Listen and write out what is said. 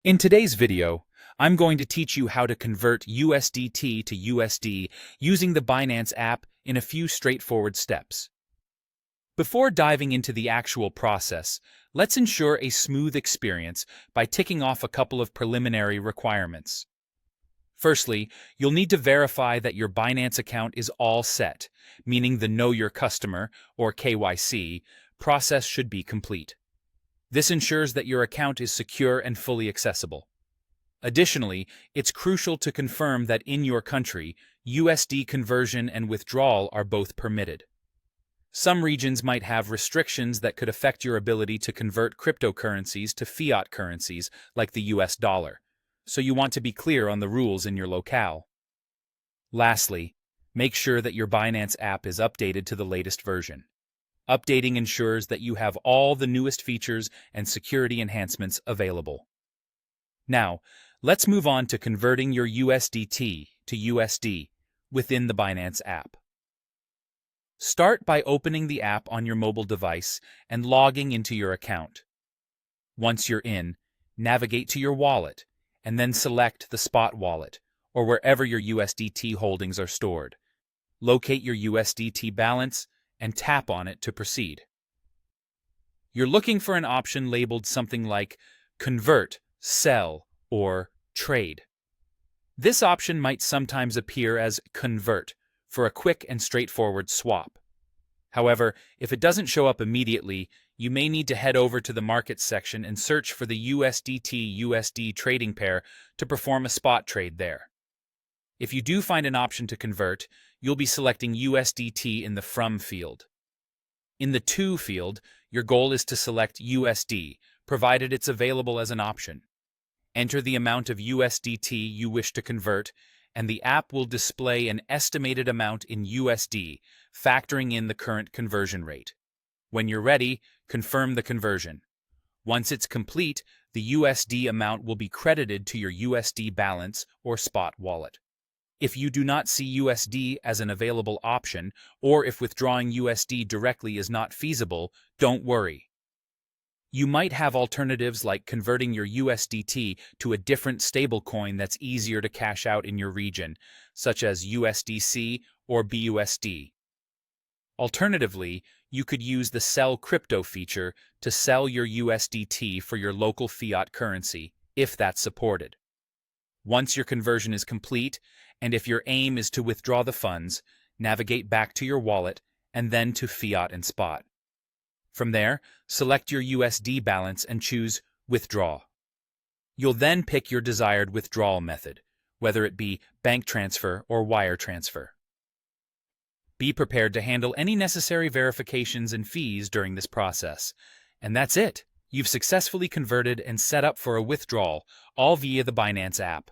In today's video, I'm going to teach you how to convert USDT to USD using the Binance app in a few straightforward steps. Before diving into the actual process, let's ensure a smooth experience by ticking off a couple of preliminary requirements. Firstly, you'll need to verify that your Binance account is all set, meaning the Know Your Customer, or KYC, process should be complete. This ensures that your account is secure and fully accessible. Additionally, it's crucial to confirm that in your country, USD conversion and withdrawal are both permitted. Some regions might have restrictions that could affect your ability to convert cryptocurrencies to fiat currencies like the US dollar, so you want to be clear on the rules in your locale. Lastly, make sure that your Binance app is updated to the latest version. Updating ensures that you have all the newest features and security enhancements available. Now, let's move on to converting your USDT to USD within the Binance app. Start by opening the app on your mobile device and logging into your account. Once you're in, navigate to your wallet and then select the Spot wallet, or wherever your USDT holdings are stored. Locate your USDT balance and tap on it to proceed. You're looking for an option labeled something like Convert, Sell, or Trade. This option might sometimes appear as Convert for a quick and straightforward swap. However, if it doesn't show up immediately, you may need to head over to the Markets section and search for the USDT-USD trading pair to perform a spot trade there. If you do find an option to convert, you'll be selecting USDT in the From field. In the To field, your goal is to select USD, provided it's available as an option. Enter the amount of USDT you wish to convert, and the app will display an estimated amount in USD, factoring in the current conversion rate. When you're ready, confirm the conversion. Once it's complete, the USD amount will be credited to your USD balance or Spot wallet. If you do not see USD as an available option, or if withdrawing USD directly is not feasible, don't worry. You might have alternatives like converting your USDT to a different stablecoin that's easier to cash out in your region, such as USDC or BUSD. Alternatively, you could use the Sell Crypto feature to sell your USDT for your local fiat currency, if that's supported. Once your conversion is complete, and if your aim is to withdraw the funds, navigate back to your wallet and then to Fiat and Spot. From there, select your USD balance and choose Withdraw. You'll then pick your desired withdrawal method, whether it be bank transfer or wire transfer. Be prepared to handle any necessary verifications and fees during this process. And that's it. You've successfully converted and set up for a withdrawal, all via the Binance app.